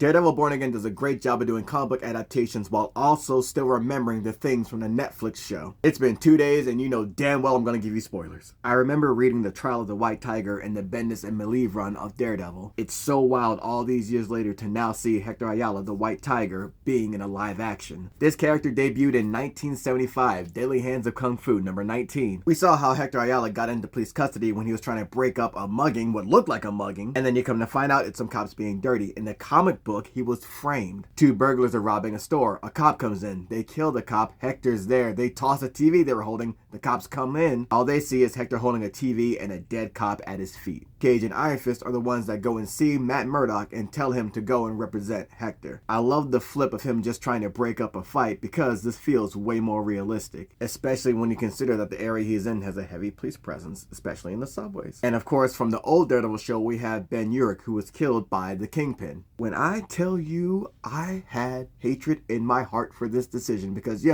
Daredevil Born Again does a great job of doing comic book adaptations while also still remembering the things from the Netflix show. It's been 2 days and you know damn well I'm going to give you spoilers. I remember reading The Trial of the White Tiger and the Bendis and Malieve run of Daredevil. It's so wild all these years later to now see Hector Ayala, the White Tiger, being in a live action. This character debuted in 1975, Deadly Hands of Kung Fu, number 19. We saw how Hector Ayala got into police custody when he was trying to break up a mugging, what looked like a mugging, and then you come to find out it's some cops being dirty. In the comic book, he was framed. 2 burglars are robbing a store. A cop comes in. They kill the cop. Hector's there. They toss a TV they were holding. The cops come in. All they see is Hector holding a TV and a dead cop at his feet. Cage and Iron Fist are the ones that go and see Matt Murdock and tell him to go and represent Hector. I love the flip of him just trying to break up a fight because this feels way more realistic, especially when you consider that the area he's in has a heavy police presence, especially in the subways. And of course, from the old Daredevil show, we have Ben Urich, who was killed by the Kingpin. When I tell you I had hatred in my heart for this decision because,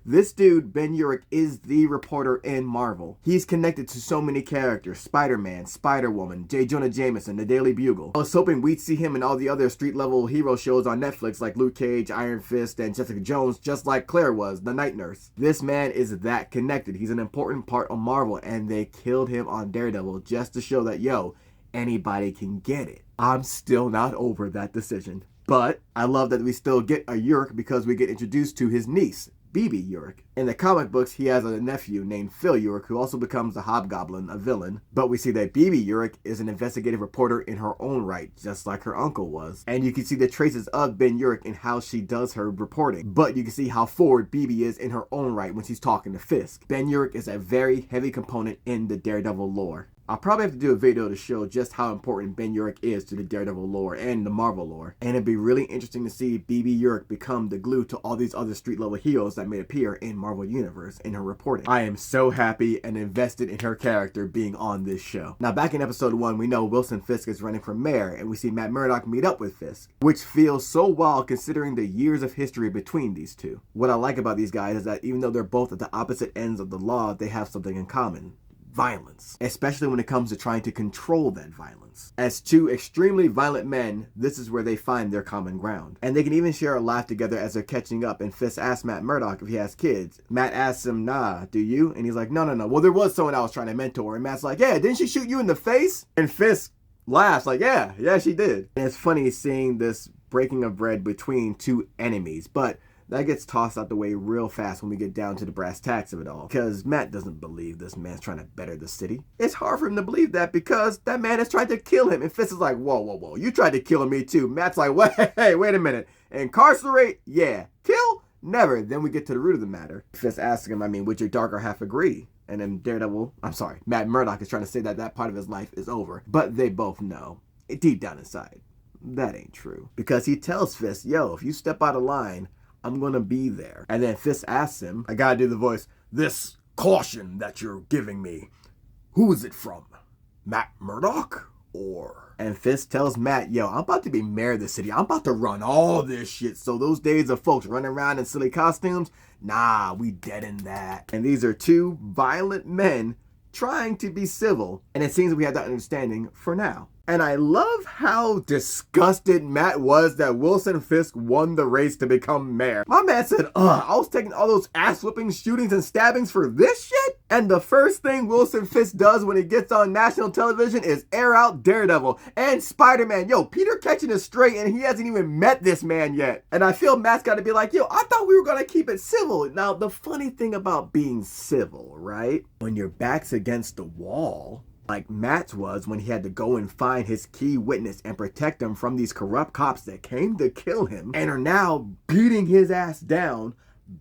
this dude, Ben Urich, is the reporter in Marvel. He's connected to so many characters. Spider-Man, Spider-Woman, J. Jonah Jameson, The Daily Bugle. I was hoping we'd see him in all the other street-level hero shows on Netflix like Luke Cage, Iron Fist, and Jessica Jones, just like Claire was, the Night Nurse. This man is that connected. He's an important part of Marvel, and they killed him on Daredevil just to show that, anybody can get it. I'm still not over that decision. But I love that we still get a Urich because we get introduced to his niece, BB Urich. In the comic books, he has a nephew named Phil Urich who also becomes a hobgoblin, a villain. But we see that BB Urich is an investigative reporter in her own right, just like her uncle was. And you can see the traces of Ben Urich in how she does her reporting. But you can see how forward BB is in her own right when she's talking to Fisk. Ben Urich is a very heavy component in the Daredevil lore. I'll probably have to do a video to show just how important Ben Urich is to the Daredevil lore and the Marvel lore. And it'd be really interesting to see BB Urich become the glue to all these other street-level heroes that may appear in Marvel Universe in her reporting. I am so happy and invested in her character being on this show. Now, back in episode 1, we know Wilson Fisk is running for mayor, and we see Matt Murdock meet up with Fisk, which feels so wild considering the years of history between these two. What I like about these guys is that even though they're both at the opposite ends of the law, they have something in common. Violence, especially when it comes to trying to control that violence. As 2 extremely violent men, this is where they find their common ground. And they can even share a laugh together as they're catching up, and Fisk asks Matt Murdock if he has kids. Matt asks him, nah, do you? And he's like, no. Well, there was someone I was trying to mentor. And Matt's like, yeah, didn't she shoot you in the face? And Fisk laughs like, yeah, she did. And it's funny seeing this breaking of bread between 2 enemies, but that gets tossed out the way real fast when we get down to the brass tacks of it all. Because Matt doesn't believe this man's trying to better the city. It's hard for him to believe that because that man has tried to kill him. And Fisk is like, whoa. You tried to kill me too. Matt's like, wait a minute. Incarcerate? Yeah. Kill? Never. Then we get to the root of the matter. Fisk asks him, would your darker half agree? And then Matt Murdock is trying to say that that part of his life is over. But they both know, deep down inside, that ain't true. Because he tells Fisk, if you step out of line, I'm gonna be there. And then Fisk asks him, I gotta do the voice, this caution that you're giving me, who is it from? Matt Murdock? Or? And Fisk tells Matt, I'm about to be mayor of the city. I'm about to run all this shit. So those days of folks running around in silly costumes, nah, we dead in that. And these are 2 violent men trying to be civil. And it seems that we have that understanding for now. And I love how disgusted Matt was that Wilson Fisk won the race to become mayor. My man said, I was taking all those ass-whippings, shootings, and stabbings for this shit? And the first thing Wilson Fisk does when he gets on national television is air out Daredevil and Spider-Man. Peter catching is straight and he hasn't even met this man yet. And I feel Matt's got to be like, I thought we were going to keep it civil. Now, the funny thing about being civil, right? When your back's against the wall, like Matt's was when he had to go and find his key witness and protect him from these corrupt cops that came to kill him and are now beating his ass down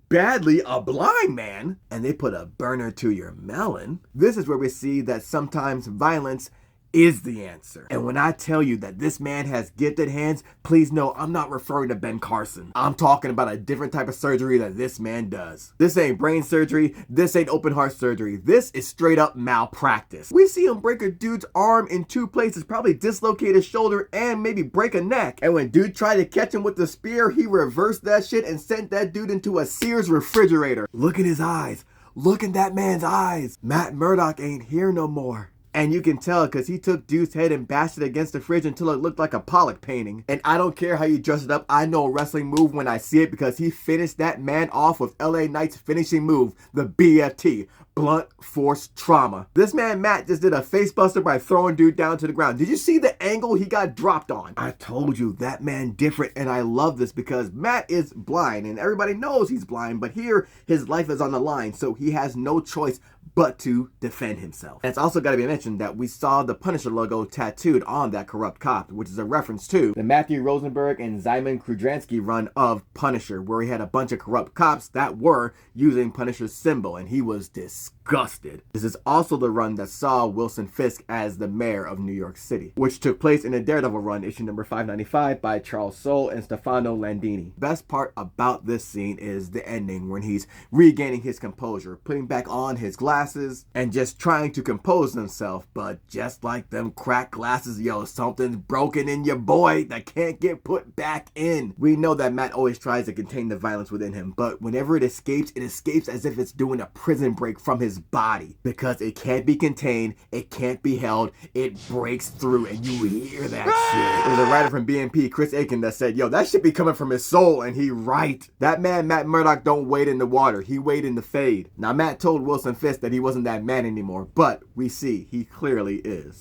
badly, a blind man, and they put a burner to your melon. This is where we see that sometimes violence is the answer. And when I tell you that this man has gifted hands, please know I'm not referring to Ben Carson. I'm talking about a different type of surgery that this man does. This ain't brain surgery. This ain't open heart surgery. This is straight up malpractice. We see him break a dude's arm in 2 places, probably dislocate his shoulder and maybe break a neck. And when dude tried to catch him with the spear, he reversed that shit and sent that dude into a Sears refrigerator. Look at his eyes. Look in that man's eyes. Matt Murdock ain't here no more. And you can tell because he took Dude's head and bashed it against the fridge until it looked like a Pollock painting. And I don't care how you dress it up, I know a wrestling move when I see it because he finished that man off with LA Knight's finishing move, the BFT. Blunt force trauma. This man Matt just did a facebuster by throwing Dude down to the ground. Did you see the angle he got dropped on? I told you, that man different, and I love this because Matt is blind and everybody knows he's blind, but here his life is on the line, so he has no choice but to defend himself. And it's also got to be mentioned that we saw the Punisher logo tattooed on that corrupt cop, which is a reference to the Matthew Rosenberg and Zyman Krudransky run of Punisher, where he had a bunch of corrupt cops that were using Punisher's symbol, and he was disgusted. This is also the run that saw Wilson Fisk as the mayor of New York City, which took place in a Daredevil run, issue number 595 by Charles Soule and Stefano Landini. Best part about this scene is the ending when he's regaining his composure, putting back on his glasses, and just trying to compose himself, but just like them cracked glasses, yo, something's broken in your boy that can't get put back in. We know that Matt always tries to contain the violence within him, but whenever it escapes as if it's doing a prison break from his body, because it can't be contained, it can't be held, it breaks through, and you hear that shit. There's a writer from BMP, Chris Aiken, that said, yo, that shit be coming from his soul, and he right. That man, Matt Murdock, don't wade in the water, he wade in the fade. Now, Matt told Wilson Fisk that he wasn't that man anymore, but we see he clearly is.